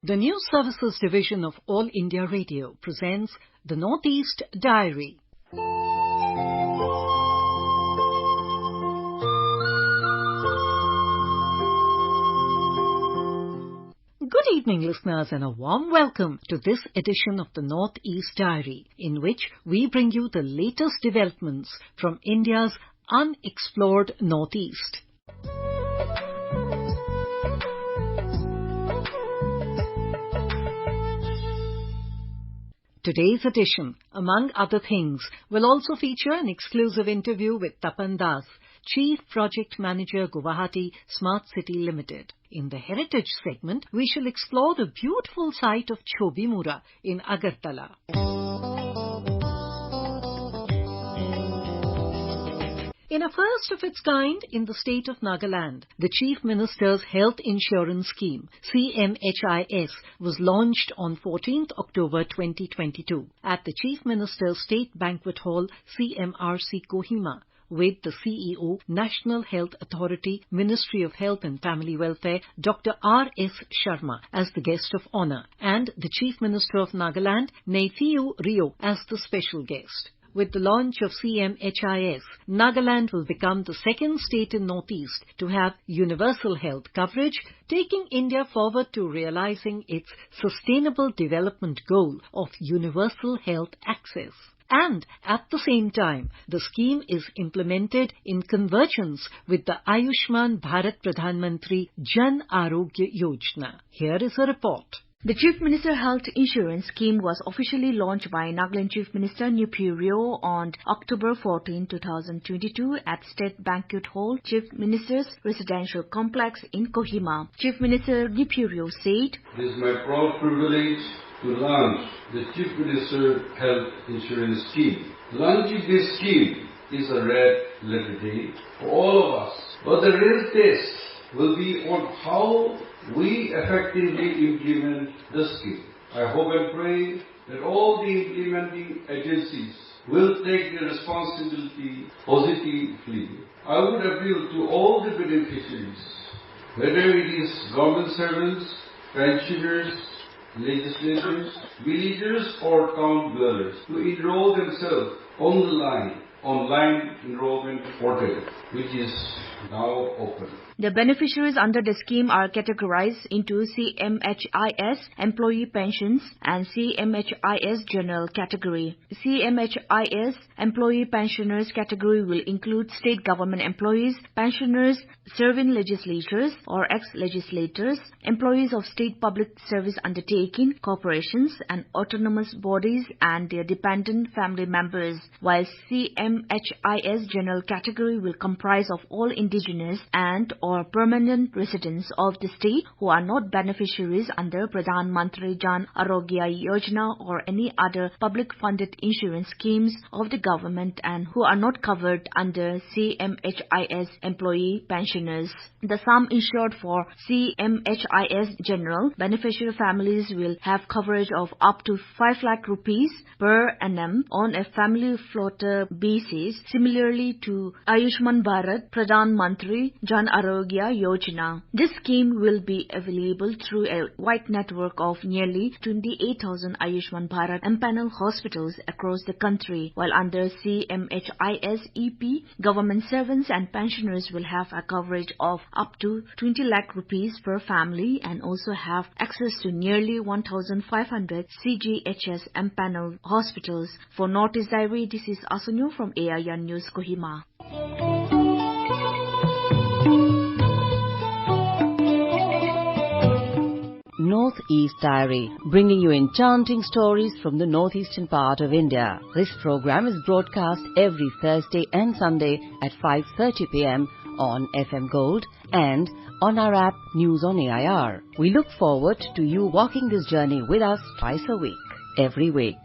The News Services Division of All India Radio presents the Northeast Diary. Good evening, listeners, and a warm welcome to this edition of the Northeast Diary, in which we bring you the latest developments from India's unexplored Northeast. Today's edition, among other things, will also feature an exclusive interview with Tapan Das, Chief Project Manager, Guwahati Smart City Limited. In the Heritage segment, we shall explore the beautiful site of Chobimura in Agartala. In a first of its kind in the state of Nagaland, the Chief Minister's Health Insurance Scheme, CMHIS, was launched on 14th October 2022 at the Chief Minister's State Banquet Hall, CMRC Kohima, with the CEO, National Health Authority, Ministry of Health and Family Welfare, Dr. R.S. Sharma as the guest of honour, and the Chief Minister of Nagaland, Neiphiu Rio, as the special guest. With the launch of CMHIS, Nagaland will become the second state in Northeast to have universal health coverage, taking India forward to realizing its Sustainable Development Goal of universal health access. And at the same time, the scheme is implemented in convergence with the Ayushman Bharat Pradhan Mantri Jan Arogya Yojana. Here is a report. The Chief Minister Health Insurance Scheme was officially launched by Nagaland Chief Minister Neiphiu Rio on October 14, 2022 at State Banquet Hall, Chief Minister's Residential Complex in Kohima. Chief Minister Neiphiu Rio said, "It is my proud privilege to launch the Chief Minister Health Insurance Scheme. Launching this scheme is a red letter day for all of us, but the real test will be on how we effectively implement the scheme. I hope and pray that all the implementing agencies will take their responsibility positively. I would appeal to all the beneficiaries, whether it is government servants, pensioners, legislators, villagers or town dwellers, to enroll themselves online enrollment portal, which is now open." The beneficiaries under the scheme are categorized into CMHIS Employee Pensions and CMHIS General Category. CMHIS Employee Pensioners category will include state government employees, pensioners, serving legislators or ex-legislators, employees of state public service undertaking, corporations and autonomous bodies and their dependent family members, while CMHIS General Category will comprise of all indigenous and or permanent residents of the state who are not beneficiaries under Pradhan Mantri Jan Arogya Yojana or any other public-funded insurance schemes of the government and who are not covered under CMHIS employee pensioners. The sum insured for CMHIS General beneficiary families will have coverage of up to 5 lakh rupees per annum on a family floater basis, similarly to Ayushman Bharat Pradhan Mantri Jan Arogya Yojana. This scheme will be available through a wide network of nearly 28,000 Ayushman Bharat empanel hospitals across the country, while under CMHIS EP, government servants and pensioners will have a coverage of up to 20 lakh rupees per family and also have access to nearly 1,500 CGHS empanel hospitals. For Northeast Diary, this is Asunyo from AIR News Kohima. Northeast Diary, bringing you enchanting stories from the northeastern part of India. This program is broadcast every Thursday and Sunday at 5:30 p.m. on FM Gold and on our app News on AIR. We look forward to you walking this journey with us twice a week, every week.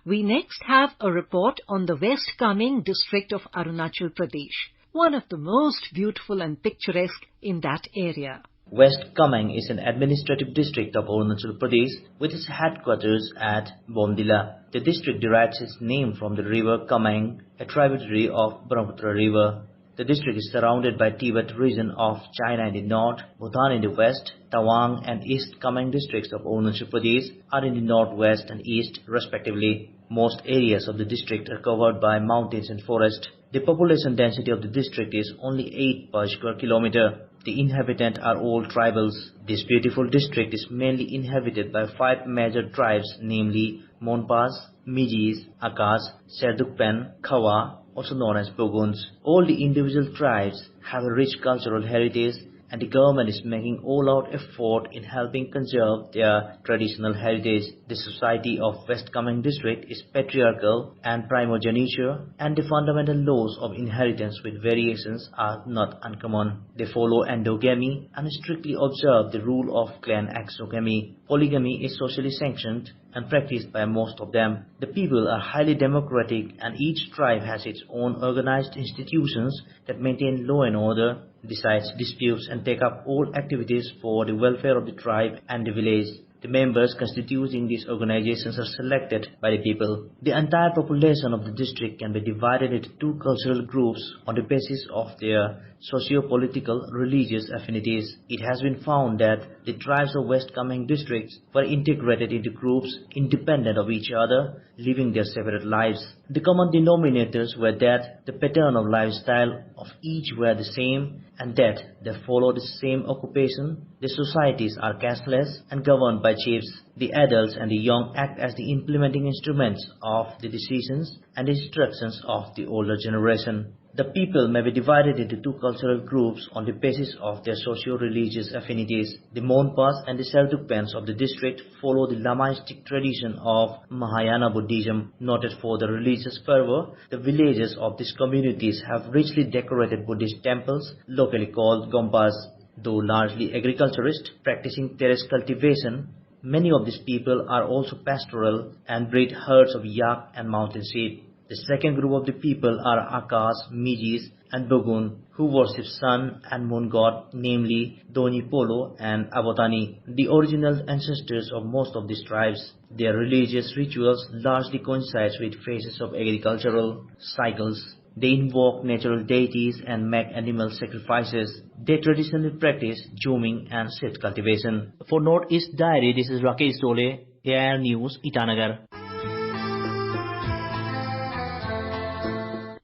We next have a report on the West Kameng district of Arunachal Pradesh, one of the most beautiful and picturesque in that area. West Kameng is an administrative district of Arunachal Pradesh with its headquarters at Bomdila. The district derives its name from the river Kameng, a tributary of Brahmaputra River. The district is surrounded by Tibet region of China in the north, Bhutan in the west, Tawang and East Kameng districts of Arunachal Pradesh are in the northwest and east respectively. Most areas of the district are covered by mountains and forest. The population density of the district is only 8 per square kilometer. The inhabitants are all tribals. This beautiful district is mainly inhabited by 5 major tribes, namely Monpas, Mijis, Akas, Serdukpen, Khawa, also known as Boguns. All the individual tribes have a rich cultural heritage, and the government is making all-out effort in helping conserve their traditional heritage. The society of West Kameng district is patriarchal and primogeniture, and the fundamental laws of inheritance with variations are not uncommon. They follow endogamy and strictly observe the rule of clan exogamy. Polygamy is socially sanctioned and practiced by most of them. The people are highly democratic, and each tribe has its own organized institutions that maintain law and order, decides disputes and take up all activities for the welfare of the tribe and the village. The members constituting these organizations are selected by the people. The entire population of the district can be divided into 2 cultural groups on the basis of their socio-political religious affinities. It has been found that the tribes of West Kameng districts were integrated into groups independent of each other, living their separate lives. The common denominators were that the pattern of lifestyle of each were the same, and that they follow the same occupation. The societies are casteless and governed by chiefs. The adults and the young act as the implementing instruments of the decisions and instructions of the older generation. The people may be divided into 2 cultural groups on the basis of their socio-religious affinities. The Monpas and the Serdukpens of the district follow the Lamaistic tradition of Mahayana Buddhism. Noted for the religious fervor, the villages of these communities have richly decorated Buddhist temples, locally called gompas. Though largely agriculturist, practicing terrace cultivation, many of these people are also pastoral and breed herds of yak and mountain sheep. The second group of the people are Akas, Mijis and Bogun, who worship sun and moon god, namely Doni Polo and Abotani, the original ancestors of most of these tribes. Their religious rituals largely coincide with phases of agricultural cycles. They invoke natural deities and make animal sacrifices. They traditionally practice jooming and seed cultivation. For Northeast Diary, this is Rakesh Dole, AIR News, Itanagar.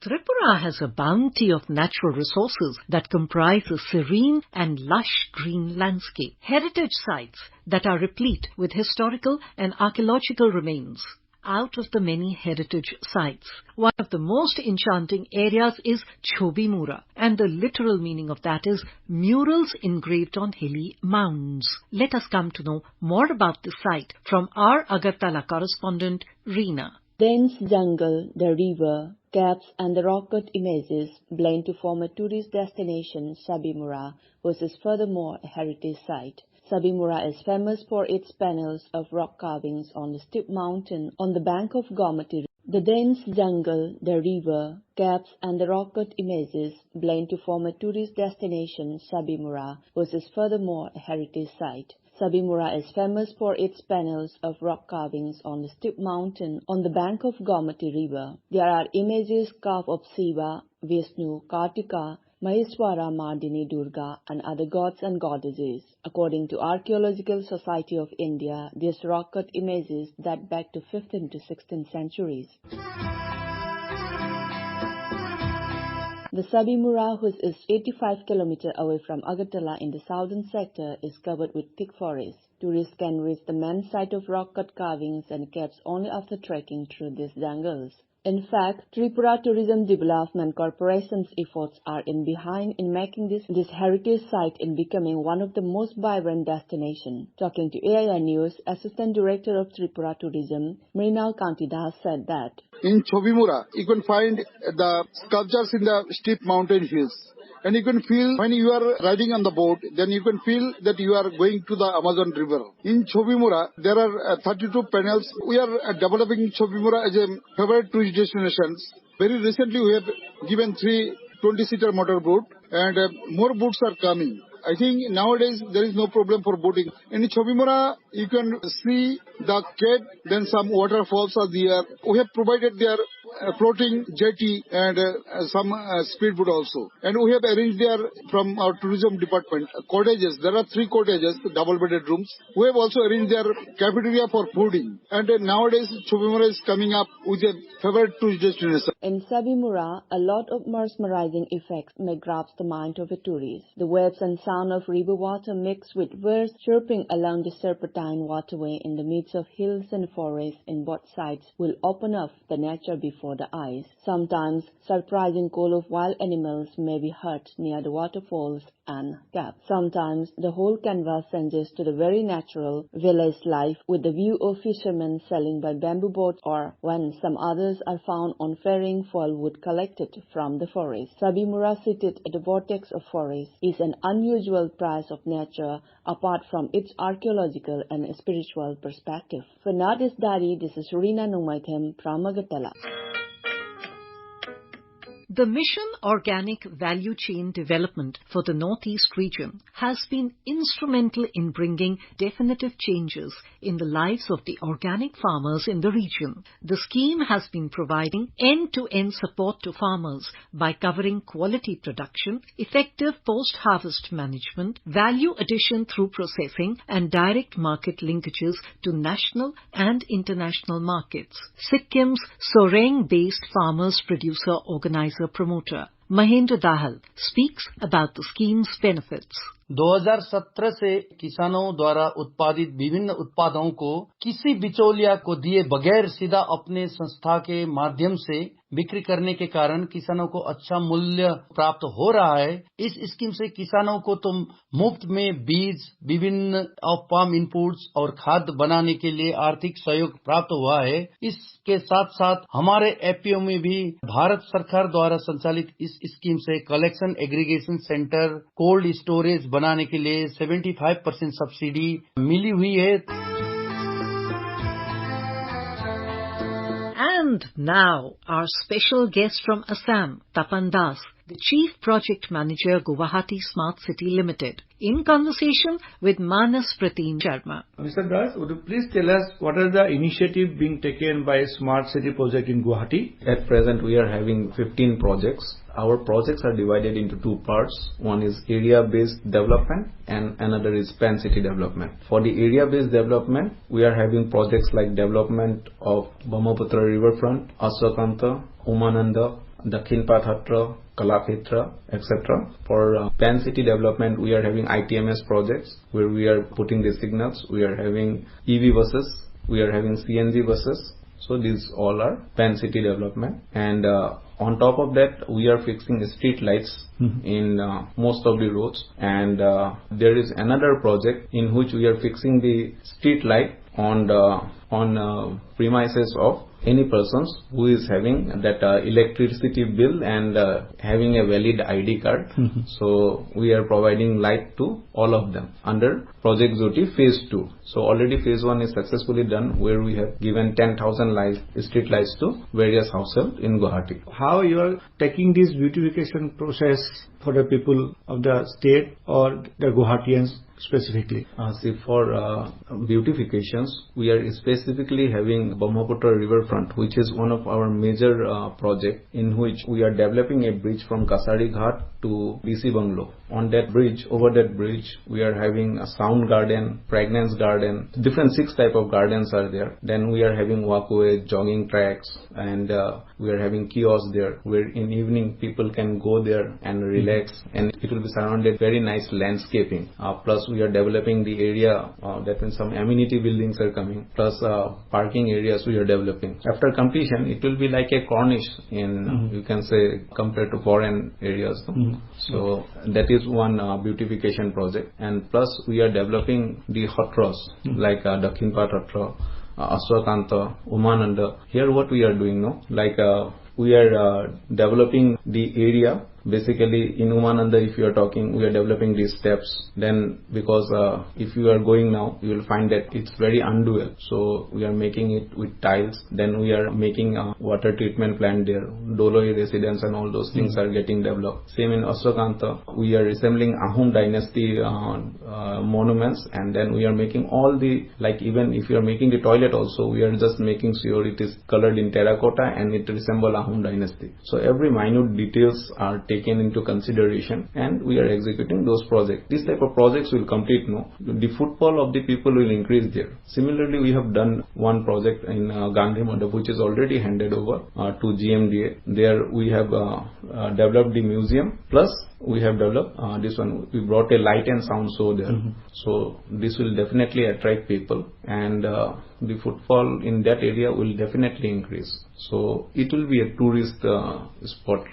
Tripura has a bounty of natural resources that comprise a serene and lush green landscape, heritage sites that are replete with historical and archaeological remains. Out of the many heritage sites, one of the most enchanting areas is Chobimura, and the literal meaning of that is murals engraved on hilly mounds. Let us come to know more about the site from our Agartala correspondent, Reena. Dense jungle, the river, caps and the rock-cut images blend to form a tourist destination, Sabimura, which is furthermore a heritage site. Sabimura is famous for its panels of rock carvings on the steep mountain on the bank of Gomati. The dense jungle, the river, caps and the rock-cut images blend to form a tourist destination, Sabimura, which is furthermore a heritage site. Sabimura is famous for its panels of rock carvings on the steep mountain on the bank of Gomati river. There are images carved of Shiva, Vishnu, Kartika, Maheshwara, Mardini, Durga and other gods and goddesses. According to Archaeological Society of India, these rock-cut images date back to 15th to 16th centuries. The Sabimura, which is 85 km away from Agartala in the southern sector, is covered with thick forest. Tourists can reach the main site of rock-cut carvings and caves only after trekking through these jungles. In fact, Tripura Tourism Development Corporation's efforts are behind in making this heritage site in becoming one of the most vibrant destinations. Talking to AIR News, Assistant Director of Tripura Tourism, Mrinal Kantidas said that in Chobimura, you can find the sculptures in the steep mountain hills. And you can feel, when you are riding on the boat, then you can feel that you are going to the Amazon River. In Chobimura, there are 32 panels. We are developing Chobimura as a favorite tourist destination. Very recently, we have given 3 20-seater motor boat, and more boats are coming. I think nowadays there is no problem for boating. In Chobimura, you can see the cave, then some waterfalls are there. We have provided there floating jetty and some speedboat also. And we have arranged there from our tourism department cottages. There are 3 cottages, double-bedded rooms. We have also arranged their cafeteria for fooding. And nowadays, Chobi is coming up with a favorite tourist destination. In Sabimura, a lot of mesmerizing effects may grasp the mind of a tourist. The waves and sound of river water mixed with birds chirping along the serpentine waterway in the midst of hills and forests in both sides will open up the nature before the eyes. Sometimes, surprising call of wild animals may be heard near the waterfalls and gaps. Sometimes, the whole canvas changes to the very natural village life with the view of fishermen sailing by bamboo boats, or when some others are found on ferrying firewood collected from the forest. Sabimura, seated at the vortex of forest, is an unusual prize of nature apart from its archaeological and spiritual perspective. For Northeast Diary, this is Rina Nungmaithem from Agartala. The Mission Organic Value Chain Development for the Northeast region has been instrumental in bringing definitive changes in the lives of the organic farmers in the region. The scheme has been providing end-to-end support to farmers by covering quality production, effective post-harvest management, value addition through processing, and direct market linkages to national and international markets. Sikkim's Soreng-based Farmers Producer Organizer promoter Mahendra Dahal speaks about the scheme's benefits. 2017 से किसानों द्वारा उत्पादित विभिन्न उत्पादों को किसी बिचौलिया को दिए बगैर सीधा अपने संस्था के माध्यम से बिक्री करने के कारण किसानों को अच्छा मूल्य प्राप्त हो रहा है। इस स्कीम से किसानों को तो मुफ्त में बीज, विभिन्न फार्म इनपुट्स और खाद बनाने के लिए आर्थिक सहयोग प्राप्त हुआ है। इसके साथ साथ हमारे एपीओ में भी भारत सरकार द्वारा संचालित इस स्कीम से collection aggregation centre, cold storage बनाने के लिए 75% सब्सिडी मिली हुई है। And now, our special guest from Assam, Tapan Das, the Chief Project Manager, Guwahati Smart City Limited, in conversation with Manas Pratim Sharma. Mr. Das, would you please tell us what are the initiative being taken by Smart City project in Guwahati? At present, we are having 15 projects. Our projects are divided into 2 parts. One is area-based development and another is Pan City development. For the area-based development, we are having projects like development of Brahmaputra riverfront, Aswakanta, Umananda, Dakhin Pathatra, Kalakhetra, etc. For Pan City development, we are having ITMS projects where we are putting the signals. We are having EV buses. We are having CNG buses. So these all are Pan City development. And on top of that, we are fixing street lights in most of the roads. And there is another project in which we are fixing the street light on premises of any persons who is having that electricity bill and having a valid ID card. So we are providing light to all of them under Project Jyoti Phase 2. So already Phase 1 is successfully done, where we have given 10,000 street lights to various households in Guwahati. How you are taking this beautification process for the people of the state or the Guwahatians specifically? See, for beautifications, we are specifically having Brahmaputra riverfront, which is one of our major project, in which we are developing a bridge from Kasari Ghat to BC Bungalow. On that bridge, over that bridge, we are having a sound garden, pregnancy garden, different 6 type of gardens are there. Then we are having walkway, jogging tracks, and we are having kiosks there, where in evening people can go there and relax, and it will be surrounded very nice landscaping. Plus we are developing the area, that means some amenity buildings are coming, plus parking areas we are developing. After completion, it will be like a Corniche in, you can say, compared to foreign areas. So that is one beautification project. And plus we are developing the hotras like Dakhin Pathatra, Aswakanta, Umananda. Here what we are doing, like we are developing the area Basically, in Umananda, if you are talking, we are developing these steps. Then, because if you are going now, you will find that it's very undoable. So we are making it with tiles. Then we are making a water treatment plant there. Doloi residence and all those things are getting developed. Same in Ashwakanta, we are resembling Ahom dynasty monuments, and then we are making all the, like even if you are making the toilet also, we are just making sure it is colored in terracotta and it resembles Ahom dynasty. So every minute details are taken into consideration, and we are executing those projects. This type of projects will complete now. The footfall of the people will increase there. Similarly, we have done one project in Gandhi Mandap, which is already handed over to GMDA. There we have developed the museum, plus we have developed this one. We brought a light and sound show there. So this will definitely attract people, and the footfall in that area will definitely increase. So it will be a tourist spot.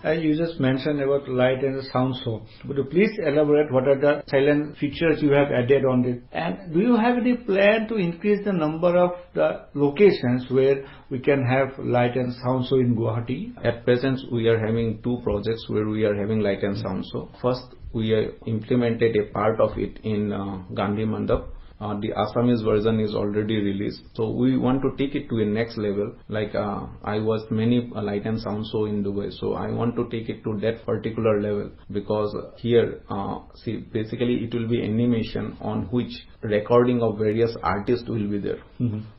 You just mentioned about light and sound show. Would you please elaborate what are the silent features you have added on it? And do you have any plan to increase the number of the locations where we can have light and sound show in Guwahati? At present, we are having two projects where we are having light and sound show. First, we implemented a part of it in Gandhi Mandap. The Assamese version is already released. So we want to take it to a next level. Like I watched many light and sound show in Dubai. So I want to take it to that particular level, because here, see, basically it will be animation on which recording of various artists will be there.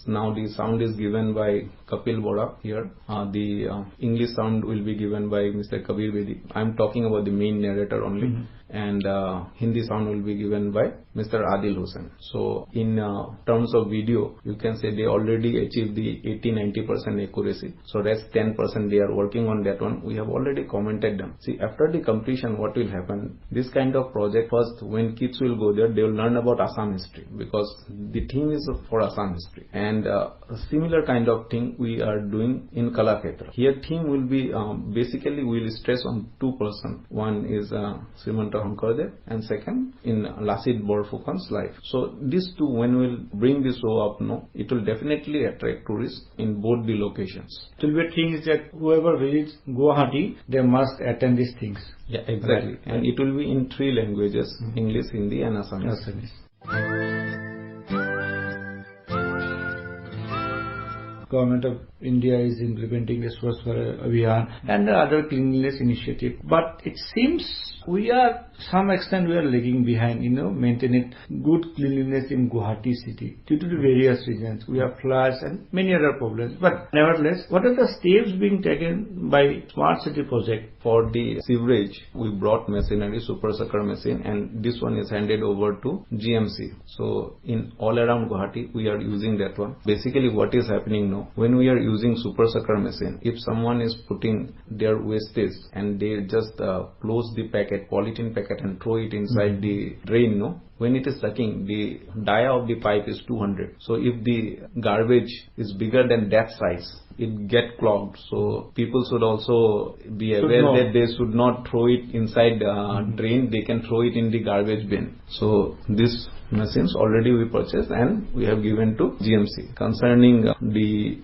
Now the sound is given by Kapil Bora here. The English sound will be given by Mr. Kabir Bedi. I am talking about the main narrator only. And Hindi sound will be given by Mr. Adil Hussain. So in terms of video, you can say they already achieved the 80-90% accuracy. So that's 10% they are working on that one. We have already commented them. See, after the completion, what will happen? This kind of project, first when kids will go there, they will learn about Assam history, because the theme is for Assam history. And a similar kind of thing we are doing in Kalakshetra. Here theme will be basically we will stress on two persons. One is Srimanta Hankardev, and second in Lasit Borphukan's life. So these two, when we will bring this show up, it will definitely attract tourists in both the locations. It will be things that whoever visits Guwahati, they must attend these things. Yeah, exactly. Right. And it will be in three languages, English, Hindi and Assamese. Government of India is implementing the Swachh Bharat Abhiyan and the other cleanliness initiative. But it seems we are, some extent we are lagging behind, maintaining good cleanliness in Guwahati city due to the various reasons. We have floods and many other problems. But nevertheless, what are the steps being taken by Smart City project? For the sewerage, we brought machinery, super sucker machine, and this one is handed over to GMC. So in all around Guwahati, we are using that one. Basically, what is happening now, when we are using super sucker machine, if someone is putting their wastage and they just close the packet, polythene packet, and throw it inside the drain, when it is sucking, the dia of the pipe is 200. So if the garbage is bigger than that size, it get clogged. So people should also be aware that they should not throw it inside the drain. They can throw it in the garbage bin. So this machines already we purchased and we have given to GMC. Concerning the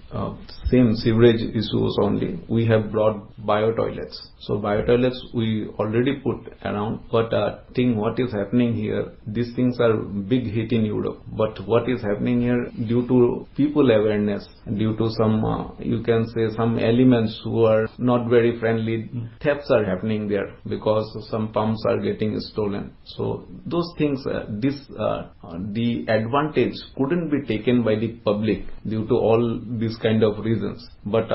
same sewerage issues only, we have brought bio-toilets. So bio-toilets we already put around, but thing what is happening here, these things are big hit in Europe. But what is happening here, due to people awareness, due to some, you can say some elements who are not very friendly, thefts are happening there because some pumps are getting stolen. So those things, the advantage couldn't be taken by the public due to all these kind of reasons. But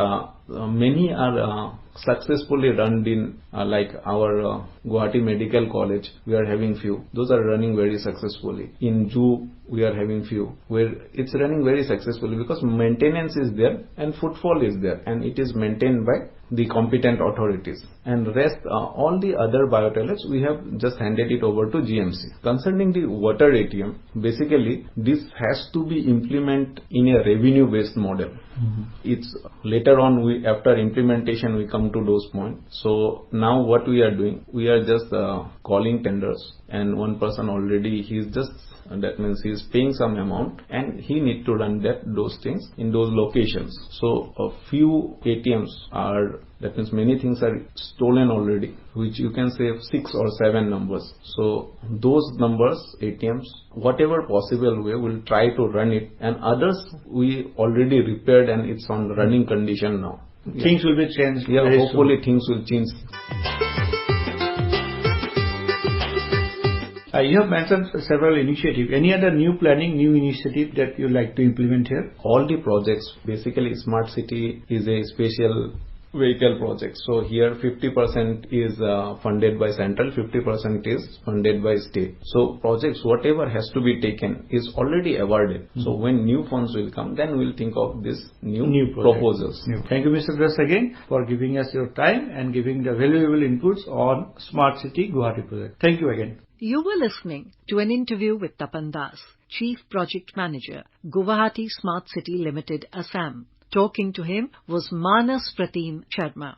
many are successfully run in like our Guwahati Medical College. We are having few. Those are running very successfully. In Zoo, we are having few where it's running very successfully because maintenance is there and footfall is there and it is maintained by the competent authorities. And rest, all the other bio-toilets, we have just handed it over to GMC. Concerning the water ATM, basically this has to be implemented in a revenue-based model. It's later on, after implementation, we come to those points. So now what we are doing, we are just calling tenders, and one person already, that means he is paying some amount and he need to run those things in those locations. So a few ATMs are number. That means many things are stolen already, which you can say 6 or 7 numbers. So those numbers, ATMs, whatever possible way, we'll try to run it, and others we already repaired and it's on running condition now. Things will be changed. Yeah, hopefully things will change. You have mentioned several initiatives. Any other new planning, new initiative that you like to implement here? All the projects, basically Smart City is a special vehicle project. So here 50% is funded by central, 50% is funded by state. So projects, whatever has to be taken is already awarded. So when new funds will come, then we'll think of this new proposals. Thank you, Mr. Das, again for giving us your time and giving the valuable inputs on Smart City Guwahati project. Thank you again. You were listening to an interview with Tapan Das, Chief Project Manager, Guwahati Smart City Limited, Assam. Talking to him was Manas Pratim Sharma.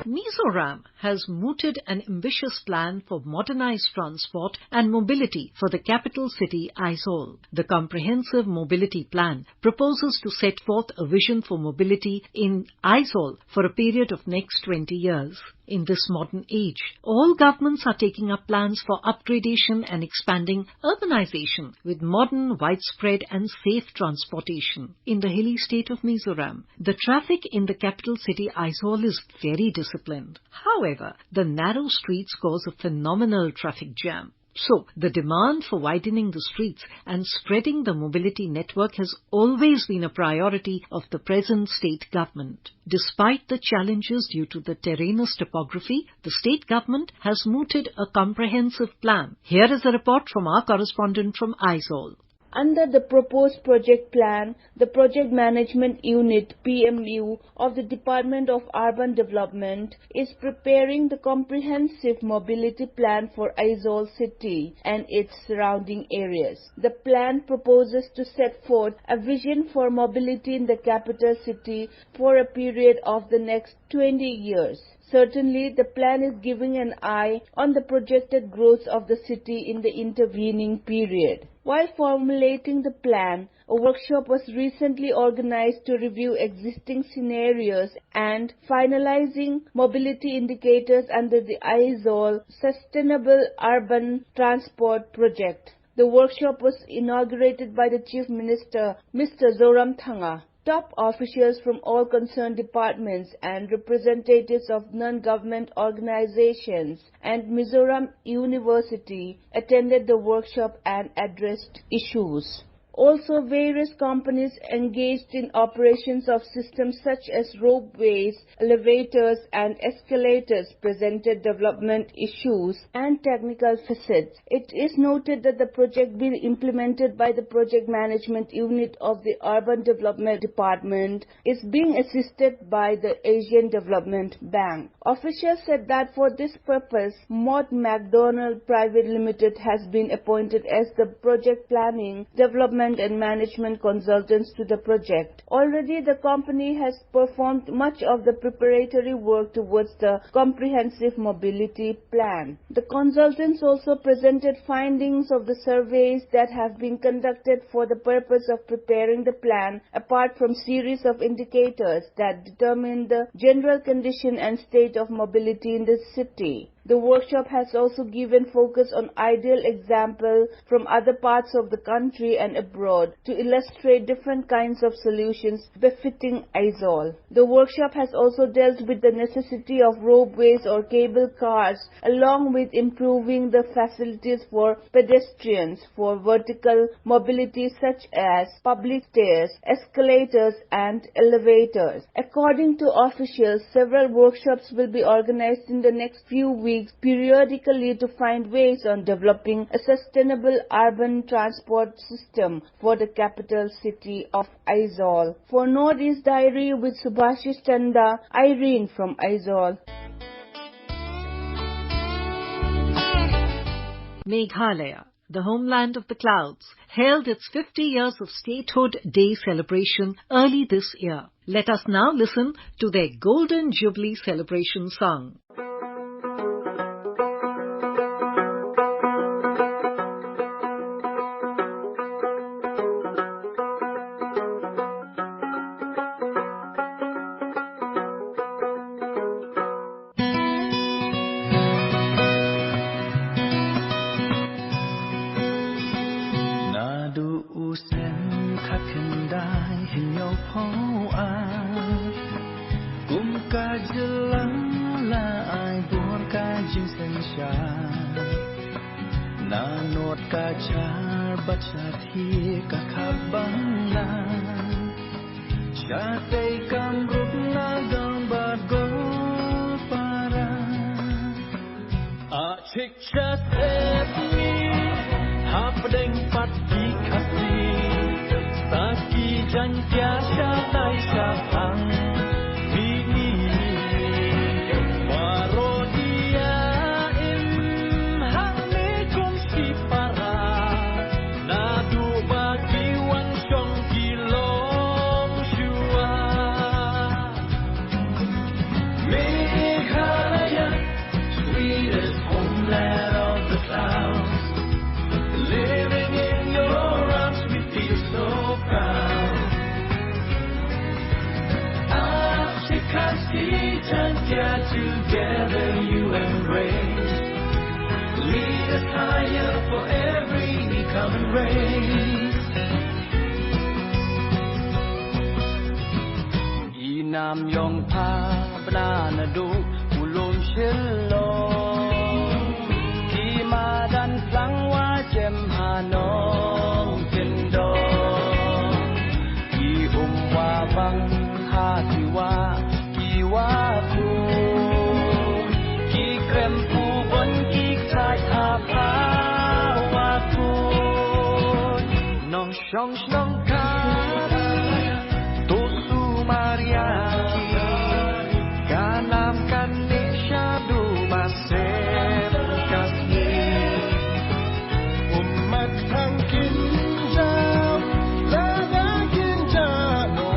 Mizoram has mooted an ambitious plan for modernized transport and mobility for the capital city Aizawl. The comprehensive mobility plan proposes to set forth a vision for mobility in Aizawl for a period of next 20 years. In this modern age, all governments are taking up plans for upgradation and expanding urbanization with modern, widespread and safe transportation. In the hilly state of Mizoram, the traffic in the capital city Aizawl is very disciplined. However, the narrow streets cause a phenomenal traffic jam. So, the demand for widening the streets and spreading the mobility network has always been a priority of the present state government. Despite the challenges due to the terraneous topography, the state government has mooted a comprehensive plan. Here is a report from our correspondent from Aizawl. Under the proposed project plan, the Project Management Unit PMU of the Department of Urban Development is preparing the comprehensive mobility plan for Aizawl city and its surrounding areas. The plan proposes to set forth a vision for mobility in the capital city for a period of the next 20 years. Certainly, the plan is giving an eye on the projected growth of the city in the intervening period. While formulating the plan, a workshop was recently organized to review existing scenarios and finalizing mobility indicators under the Aizawl Sustainable Urban Transport Project. The workshop was inaugurated by the Chief Minister, Mr. Zoramthanga. Top officials from all concerned departments and representatives of non-government organizations and Mizoram University attended the workshop and addressed issues. Also, various companies engaged in operations of systems such as ropeways, elevators and escalators presented development issues and technical facets. It is noted that the project being implemented by the Project Management Unit of the Urban Development Department is being assisted by the Asian Development Bank. Officials said that for this purpose, Mott MacDonald Private Limited has been appointed as the project planning, development and management consultants to the project. Already the company has performed much of the preparatory work towards the comprehensive mobility plan. The consultants also presented findings of the surveys that have been conducted for the purpose of preparing the plan, apart from series of indicators that determine the general condition and state of mobility in the city. The workshop has also given focus on ideal examples from other parts of the country and abroad to illustrate different kinds of solutions befitting Aizawl. The workshop has also dealt with the necessity of ropeways or cable cars, along with improving the facilities for pedestrians for vertical mobility such as public stairs, escalators and elevators. According to officials, several workshops will be organized in the next few weeks periodically to find ways on developing a sustainable urban transport system for the capital city of Aizawl. For Northeast Diary with Subhashish Chanda, Irene from Aizawl. Meghalaya, the homeland of the clouds, held its 50 years of statehood day celebration early this year. Let us now listen to their Golden Jubilee celebration song. jelang la ai buồn ca jing sen cha na not ka char bacha thi ka khabang la cha tei kam rup na gang ba go para a chik cha se hapdeng pat ki khasi saki jan kya sha tai sha thang vini parodia im hang me kum si para na du ba ki wan chong ki long shua Meghalaya, sweetest homeland of the clouds. Living in your arms, we feel so proud. Ashikasti Jantia, together you embrace. Lead us higher for every coming race. Inam Yong Pa Banana Do Ulum Shillo Kimadan Plangwa Jem Hanong Tindo Ki Umwa Bang Hatiwa Kiwa Pu Ki Krempu Bon Ki Khai Apa Waku Nong Shong Shnong Kara Tosu Mariaki Kanam Kani Shadu Masem Kasni Umat Tangkin Jam Lada Kinjano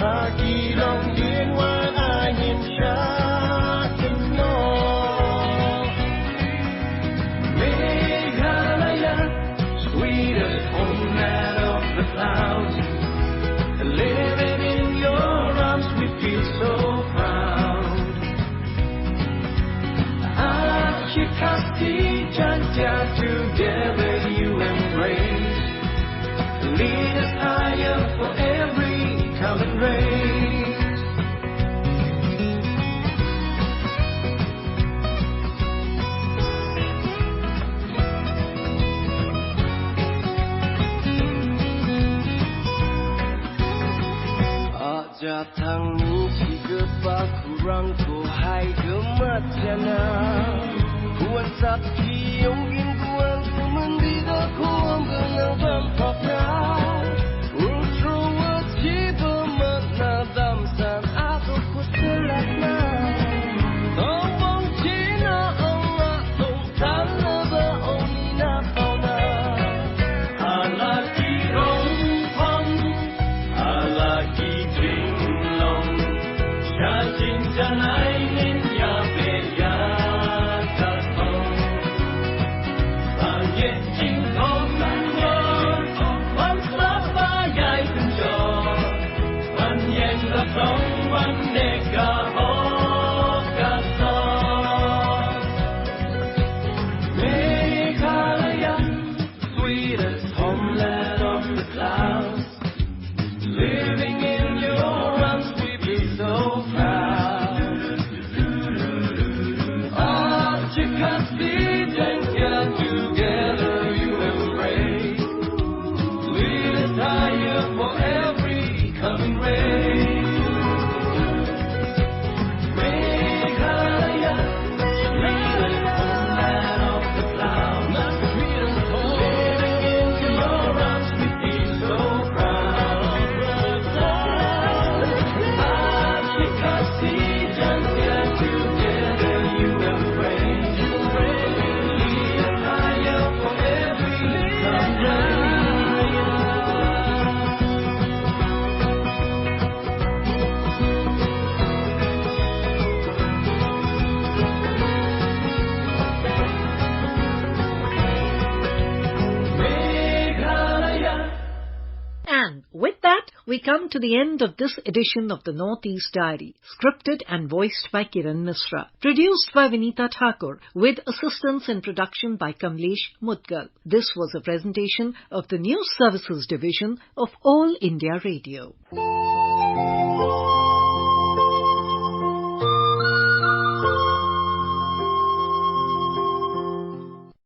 Hagi Long Din Wan Ayin Shakino Meghalaya, sweetest homeland of the clouds. Living in your arms, we feel so proud. Ashikasti Jantia, together you embrace. Lead us higher for every coming race. Jatang ni cigepa kurang ko hai gemat jana kuan sakti yongin kuan semendi da kuan genang bampakna ultro waji bemakna damsan aku kuselakna tawang cina Allah tongtal leba omina pauna alaki rompang alaki Janai min ya be ya ta thong Ye jing thong nan yo Wan sa ba yai kun jo Wan yen la thong wan ne ka ho ka so Meghalaya, sweetest homeland of the clouds. Living in your arms, we be so proud. Ashikasti Jantia, together you embrace. Lead us higher for every coming race. Meghalaya, sweetest homeland of the clouds. Living in your arms, we feel so proud. Ashikasti Jantia, together you embrace. Lead us higher for every coming race. Meghalaya. And with that, we come to the end of this edition of the Northeast Diary, scripted and voiced by Kiran Misra, produced by Vinita Thakur, with assistance in production by Kamlesh Mudgal. This was a presentation of the News Services Division of All India Radio.